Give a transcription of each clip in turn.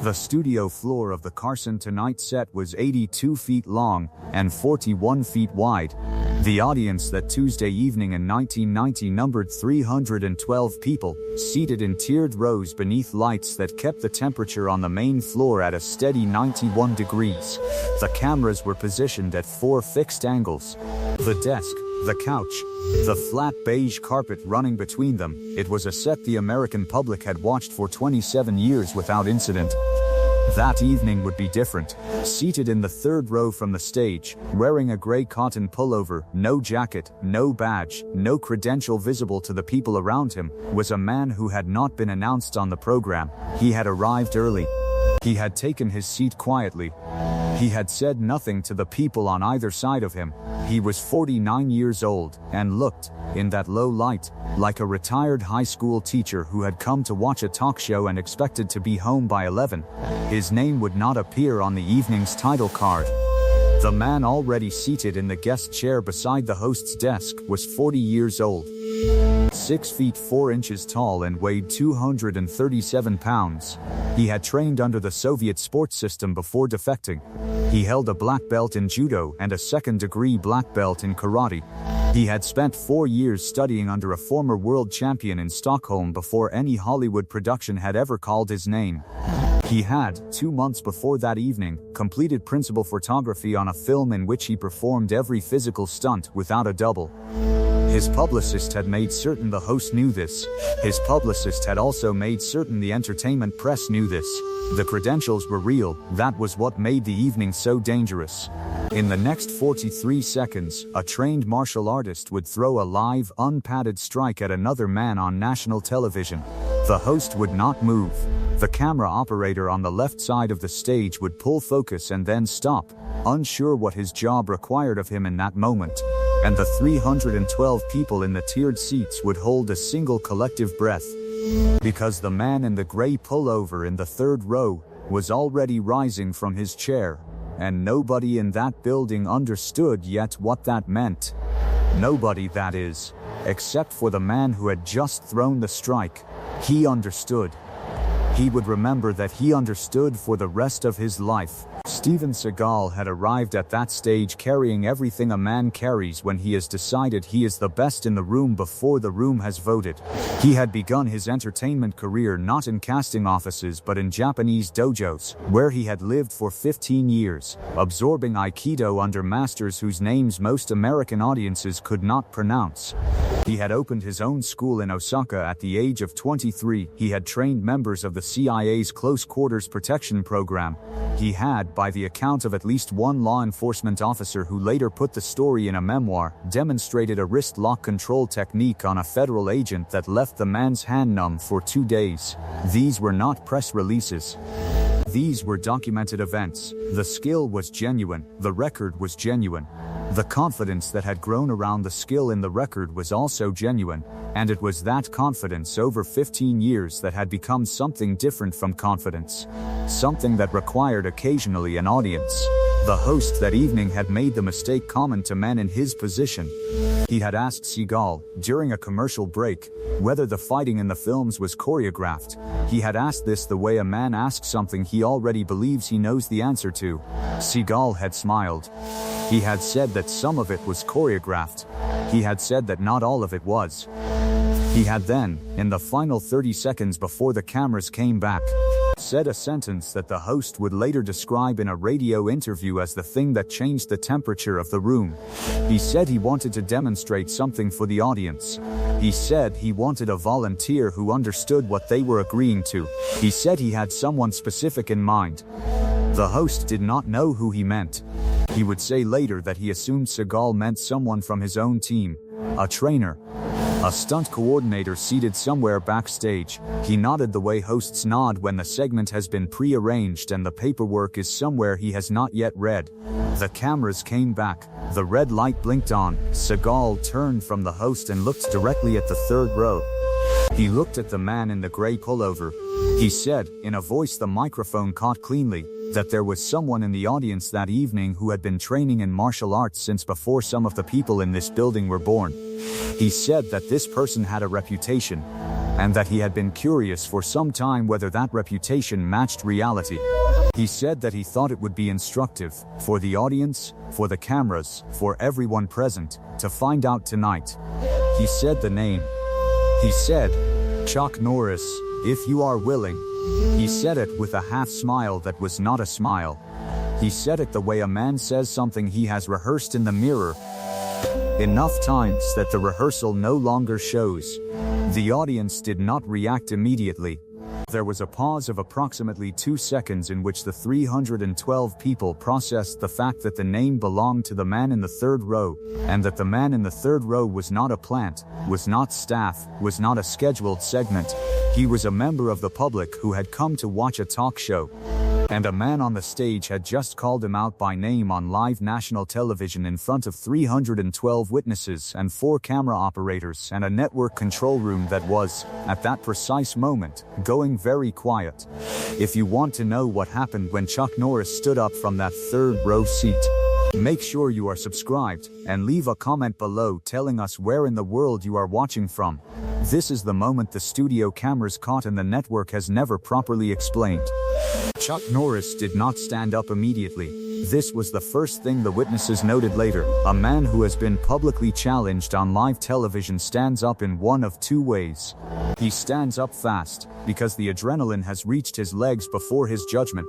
The studio floor of the Carson Tonight set was 82 feet long and 41 feet wide. The audience that Tuesday evening in 1990 numbered 312 people, seated in tiered rows beneath lights that kept the temperature on the main floor at a steady 91 degrees. The cameras were positioned at 4 fixed angles. The desk, the couch, the flat beige carpet running between them. It was a set the American public had watched for 27 years without incident. That evening would be different. Seated in the third row from the stage, wearing a gray cotton pullover, no jacket, no badge, no credential visible to the people around him, was a man who had not been announced on the program. He had arrived early. He had taken his seat quietly. He had said nothing to the people on either side of him. He was 49 years old, and looked, in that low light, like a retired high school teacher who had come to watch a talk show and expected to be home by 11. His name would not appear on the evening's title card. The man already seated in the guest chair beside the host's desk was 40 years old. 6 feet 4 inches tall and weighed 237 pounds. He had trained under the Soviet sports system before defecting. He held a black belt in judo and a second-degree black belt in karate. He had spent 4 years studying under a former world champion in Stockholm before any Hollywood production had ever called his name. He had, 2 months before that evening, completed principal photography on a film in which he performed every physical stunt without a double. His publicist had made certain the host knew this. His publicist had also made certain the entertainment press knew this. The credentials were real. That was what made the evening so dangerous. In the next 43 seconds, a trained martial artist would throw a live, unpadded strike at another man on national television. The host would not move. The camera operator on the left side of the stage would pull focus and then stop, unsure what his job required of him in that moment. And the 312 people in the tiered seats would hold a single collective breath. Because the man in the gray pullover in the third row was already rising from his chair, and nobody in that building understood yet what that meant. Nobody, that is, except for the man who had just thrown the strike. He understood. He would remember that he understood for the rest of his life. Steven Seagal had arrived at that stage carrying everything a man carries when he has decided he is the best in the room before the room has voted. He had begun his entertainment career not in casting offices but in Japanese dojos, where he had lived for 15 years, absorbing Aikido under masters whose names most American audiences could not pronounce. He had opened his own school in Osaka at the age of 23. He had trained members of the CIA's Close Quarters Protection Program. He had, by the account of at least one law enforcement officer who later put the story in a memoir, demonstrated a wrist lock control technique on a federal agent that left the man's hand numb for 2 days. These were not press releases. These were documented events. The skill was genuine. The record was genuine. The confidence that had grown around the skill in the record was also genuine, and it was that confidence over 15 years that had become something different from confidence. Something that required occasionally an audience. The host that evening had made the mistake common to men in his position. He had asked Seagal, during a commercial break, whether the fighting in the films was choreographed. He had asked this the way a man asks something he already believes he knows the answer to. Seagal had smiled. He had said that some of it was choreographed. He had said that not all of it was. He had then, in the final 30 seconds before the cameras came back, said a sentence that the host would later describe in a radio interview as the thing that changed the temperature of the room. He said he wanted to demonstrate something for the audience. He said he wanted a volunteer who understood what they were agreeing to. He said he had someone specific in mind. The host did not know who he meant. He would say later that he assumed Seagal meant someone from his own team, a trainer, a stunt coordinator seated somewhere backstage. He nodded the way hosts nod when the segment has been pre-arranged and the paperwork is somewhere he has not yet read. The cameras came back. The red light blinked on. Seagal turned from the host and looked directly at the third row. He looked at the man in the gray pullover. He said, in a voice the microphone caught cleanly, that there was someone in the audience that evening who had been training in martial arts since before some of the people in this building were born. He said that this person had a reputation. and that he had been curious for some time whether that reputation matched reality. He said that he thought it would be instructive, for the audience, for the cameras, for everyone present, to find out tonight. He said the name. He said, Chuck Norris, if you are willing. He said it with a half smile that was not a smile. He said it the way a man says something he has rehearsed in the mirror enough times that the rehearsal no longer shows. The audience did not react immediately. There was a pause of approximately 2 seconds in which the 312 people processed the fact that the name belonged to the man in the third row, and that the man in the third row was not a plant, was not staff, was not a scheduled segment. He was a member of the public who had come to watch a talk show. And a man on the stage had just called him out by name on live national television in front of 312 witnesses and 4 camera operators and a network control room that was, at that precise moment, going very quiet. If you want to know what happened when Chuck Norris stood up from that third row seat, make sure you are subscribed and leave a comment below telling us where in the world you are watching from. This is the moment the studio cameras caught and the network has never properly explained. Chuck Norris did not stand up immediately. This was the first thing the witnesses noted later. A man who has been publicly challenged on live television stands up in one of 2 ways. He stands up fast, because the adrenaline has reached his legs before his judgment.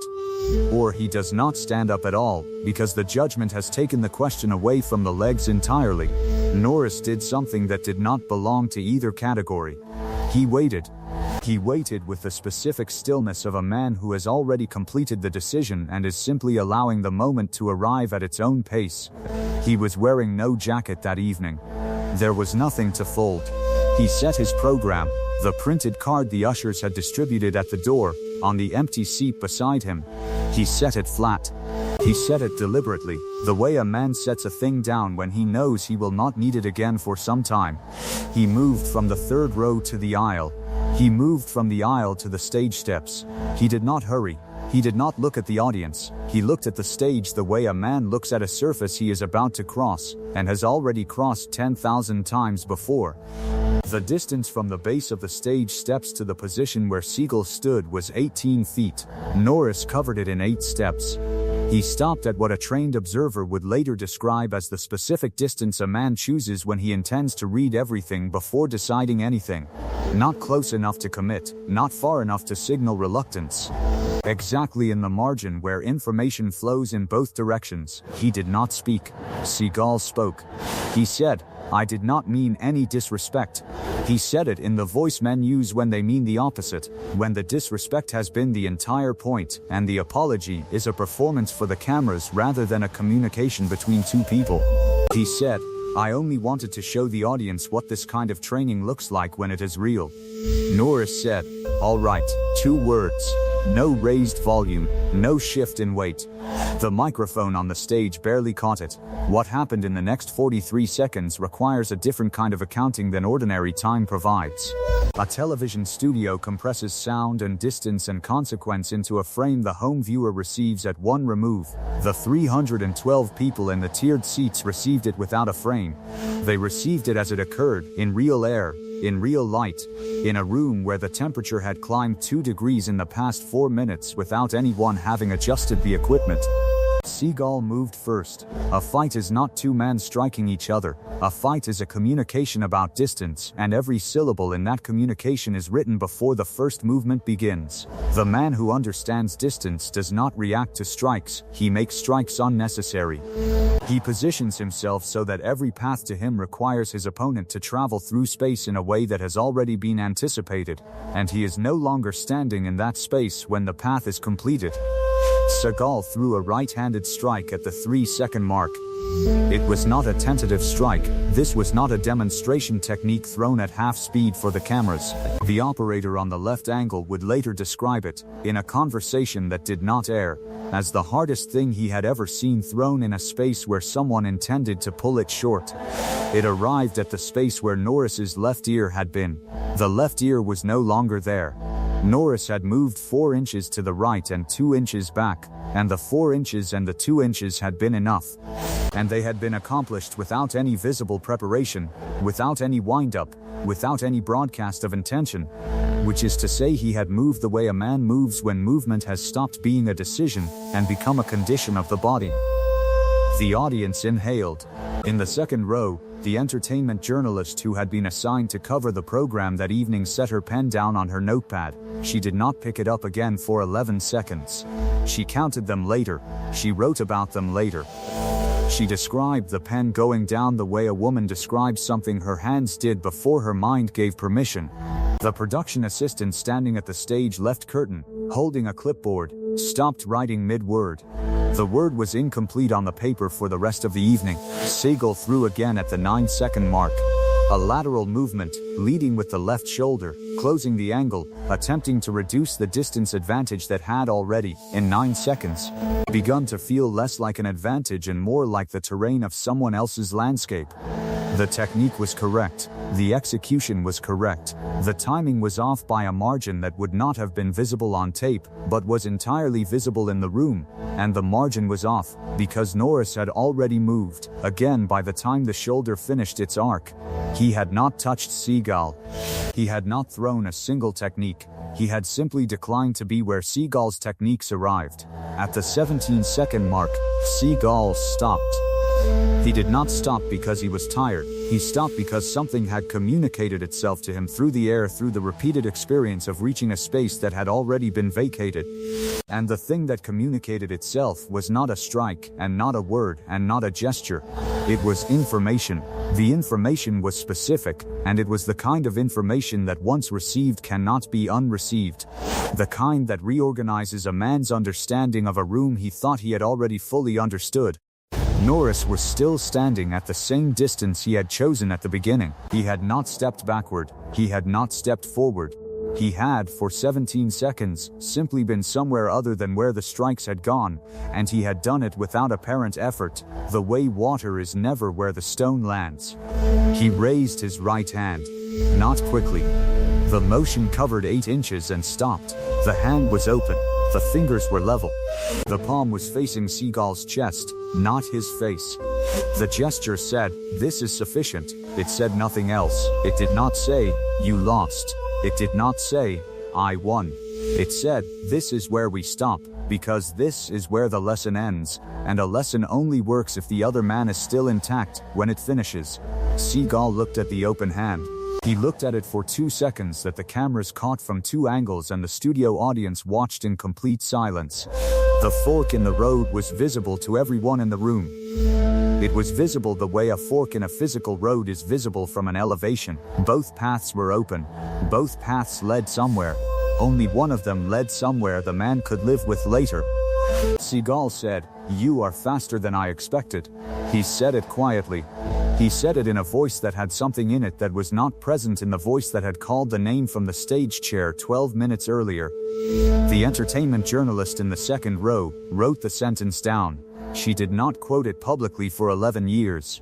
Or he does not stand up at all, because the judgment has taken the question away from the legs entirely. Norris did something that did not belong to either category. He waited. He waited with the specific stillness of a man who has already completed the decision and is simply allowing the moment to arrive at its own pace. He was wearing no jacket that evening. There was nothing to fold. He set his program, the printed card the ushers had distributed at the door, on the empty seat beside him. He set it flat. He set it deliberately, the way a man sets a thing down when he knows he will not need it again for some time. He moved from the third row to the aisle. He moved from the aisle to the stage steps. He did not hurry. He did not look at the audience. He looked at the stage the way a man looks at a surface he is about to cross, and has already crossed 10,000 times before. The distance from the base of the stage steps to the position where Seagal stood was 18 feet. Norris covered it in 8 steps. He stopped at what a trained observer would later describe as the specific distance a man chooses when he intends to read everything before deciding anything. Not close enough to commit, not far enough to signal reluctance. Exactly in the margin where information flows in both directions. He did not speak. Seagal spoke. He said, "I did not mean any disrespect." He said it in the voice men use when they mean the opposite, when the disrespect has been the entire point, and the apology is a performance for the cameras rather than a communication between 2 people. He said, "I only wanted to show the audience what this kind of training looks like when it is real." Norris said, "All right, 2 words. No raised volume, no shift in weight." The microphone on the stage barely caught it. What happened in the next 43 seconds requires a different kind of accounting than ordinary time provides. A television studio compresses sound and distance and consequence into a frame the home viewer receives at one remove. The 312 people in the tiered seats received it without a frame. They received it as it occurred, in real air, in real light, in a room where the temperature had climbed 2 degrees in the past 4 minutes without anyone having adjusted the equipment. Seagal moved first. A fight is not 2 men striking each other. A fight is a communication about distance, and every syllable in that communication is written before the first movement begins. The man who understands distance does not react to strikes, he makes strikes unnecessary. He positions himself so that every path to him requires his opponent to travel through space in a way that has already been anticipated, and he is no longer standing in that space when the path is completed. Seagal threw a right-handed strike at the 3-second mark. It was not a tentative strike. This was not a demonstration technique thrown at half speed for the cameras. The operator on the left angle would later describe it, in a conversation that did not air, as the hardest thing he had ever seen thrown in a space where someone intended to pull it short. It arrived at the space where Norris's left ear had been. The left ear was no longer there. Norris had moved 4 inches to the right and 2 inches back, and the 4 inches and the 2 inches had been enough. And they had been accomplished without any visible preparation, without any wind-up, without any broadcast of intention, which is to say he had moved the way a man moves when movement has stopped being a decision and become a condition of the body. The audience inhaled. In the second row, the entertainment journalist who had been assigned to cover the program that evening set her pen down on her notepad. She did not pick it up again for 11 seconds. She counted them later. She wrote about them later. She described the pen going down the way a woman describes something her hands did before her mind gave permission. The production assistant standing at the stage left curtain, holding a clipboard, stopped writing mid-word. The word was incomplete on the paper for the rest of the evening. Seagal threw again at the 9-second mark. A lateral movement, leading with the left shoulder, closing the angle, attempting to reduce the distance advantage that had already, in 9 seconds, begun to feel less like an advantage and more like the terrain of someone else's landscape. The technique was correct. The execution was correct. The timing was off by a margin that would not have been visible on tape, but was entirely visible in the room, and the margin was off, because Norris had already moved, again by the time the shoulder finished its arc. He had not touched Seagal. He had not thrown a single technique. He had simply declined to be where Seagal's techniques arrived. At the 17-second mark, Seagal stopped. He did not stop because he was tired. He stopped because something had communicated itself to him through the air, through the repeated experience of reaching a space that had already been vacated. And the thing that communicated itself was not a strike, and not a word, and not a gesture. It was information. The information was specific, and it was the kind of information that once received cannot be unreceived. The kind that reorganizes a man's understanding of a room he thought he had already fully understood. Norris was still standing at the same distance he had chosen at the beginning. He had not stepped backward. He had not stepped forward. He had, for 17 seconds, simply been somewhere other than where the strikes had gone, and he had done it without apparent effort, the way water is never where the stone lands. He raised his right hand. Not quickly. The motion covered 8 inches and stopped. The hand was open. The fingers were level. The palm was facing Seagal's chest, not his face. The gesture said, "This is sufficient." It said nothing else. It did not say, "You lost." It did not say, "I won." It said, "This is where we stop, because this is where the lesson ends, and a lesson only works if the other man is still intact when it finishes." Seagal looked at the open hand. He looked at it for 2 seconds that the cameras caught from 2 angles, and the studio audience watched in complete silence. The fork in the road was visible to everyone in the room. It was visible the way a fork in a physical road is visible from an elevation. Both paths were open. Both paths led somewhere. Only one of them led somewhere the man could live with later. Seagal said, "You are faster than I expected." He said it quietly. He said it in a voice that had something in it that was not present in the voice that had called the name from the stage chair 12 minutes earlier. The entertainment journalist in the second row wrote the sentence down. She did not quote it publicly for 11 years.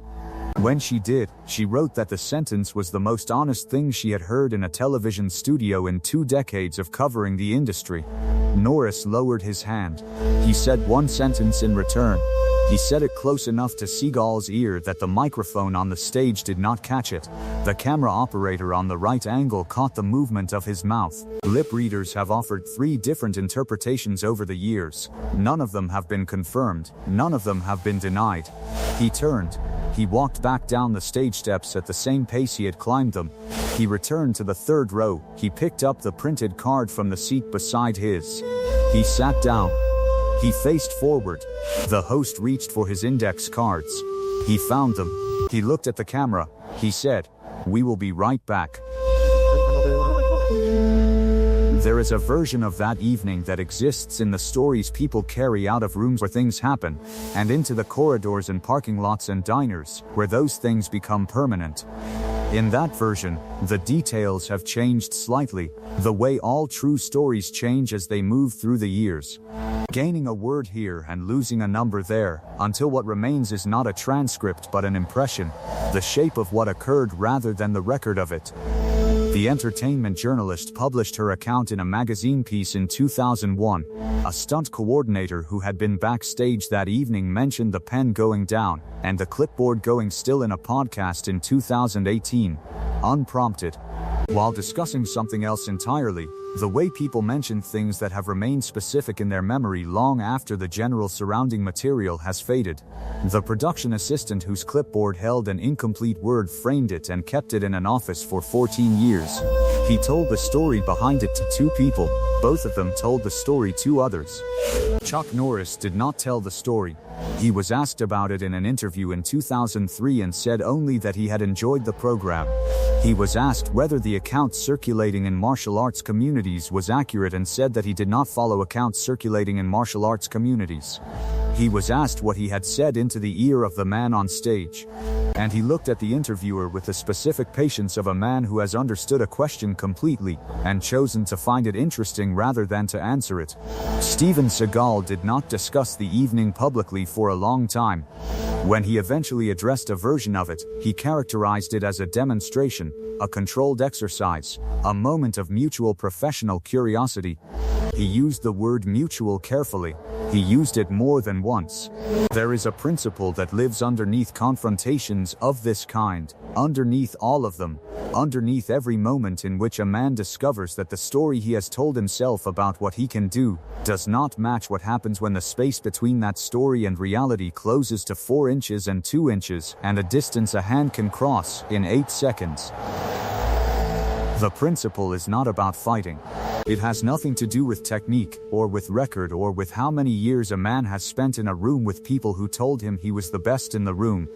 When she did, she wrote that the sentence was the most honest thing she had heard in a television studio in 2 decades of covering the industry. Norris lowered his hand. He said one sentence in return. He said it close enough to Seagal's ear that the microphone on the stage did not catch it. The camera operator on the right angle caught the movement of his mouth. Lip readers have offered 3 different interpretations over the years. None of them have been confirmed. None of them have been denied. He turned. He walked back down the stage steps at the same pace he had climbed them. He returned to the third row. He picked up the printed card from the seat beside his. He sat down. He faced forward. The host reached for his index cards. He found them. He looked at the camera. He said, "We will be right back." There is a version of that evening that exists in the stories people carry out of rooms where things happen, and into the corridors and parking lots and diners, where those things become permanent. In that version, the details have changed slightly, the way all true stories change as they move through the years. Gaining a word here and losing a number there, until what remains is not a transcript but an impression, the shape of what occurred rather than the record of it. The entertainment journalist published her account in a magazine piece in 2001. A stunt coordinator who had been backstage that evening mentioned the pen going down and the clipboard going still in a podcast in 2018. Unprompted. While discussing something else entirely, the way people mention things that have remained specific in their memory long after the general surrounding material has faded. The production assistant whose clipboard held an incomplete word framed it and kept it in an office for 14 years. He told the story behind it to two people. Both of them told the story to others. Chuck Norris did not tell the story. He was asked about it in an interview in 2003 and said only that he had enjoyed the program. He was asked whether the account circulating in martial arts communities was accurate and said that he did not follow accounts circulating in martial arts communities. He was asked what he had said into the ear of the man on stage. And he looked at the interviewer with the specific patience of a man who has understood a question completely and chosen to find it interesting rather than to answer it. Steven Seagal did not discuss the evening publicly for a long time. When he eventually addressed a version of it, he characterized it as a demonstration, a controlled exercise, a moment of mutual professional curiosity. He used the word mutual carefully. He used it more than once. There is a principle that lives underneath confrontations of this kind, underneath all of them, underneath every moment in which a man discovers that the story he has told himself about what he can do does not match what happens when the space between that story and reality closes to 4 inches and 2 inches, and a distance a hand can cross in 8 seconds. The principle is not about fighting. It has nothing to do with technique, or with record, or with how many years a man has spent in a room with people who told him he was the best in the room.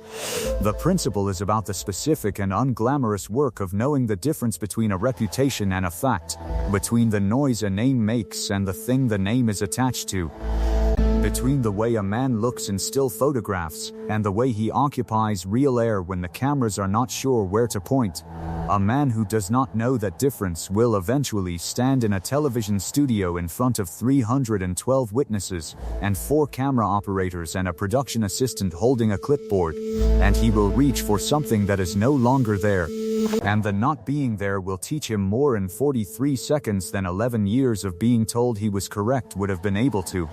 The principle is about the specific and unglamorous work of knowing the difference between a reputation and a fact, between the noise a name makes and the thing the name is attached to. Between the way a man looks in still photographs and the way he occupies real air when the cameras are not sure where to point. A man who does not know that difference will eventually stand in a television studio in front of 312 witnesses and 4 camera operators and a production assistant holding a clipboard, and he will reach for something that is no longer there. And the not being there will teach him more in 43 seconds than 11 years of being told he was correct would have been able to.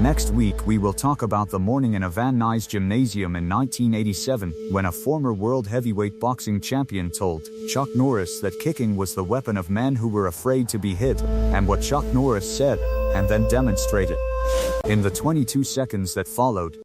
Next week we will talk about the morning in a Van Nuys gymnasium in 1987 when a former world heavyweight boxing champion told Chuck Norris that kicking was the weapon of men who were afraid to be hit, and what Chuck Norris said, and then demonstrated. In the 22 seconds that followed,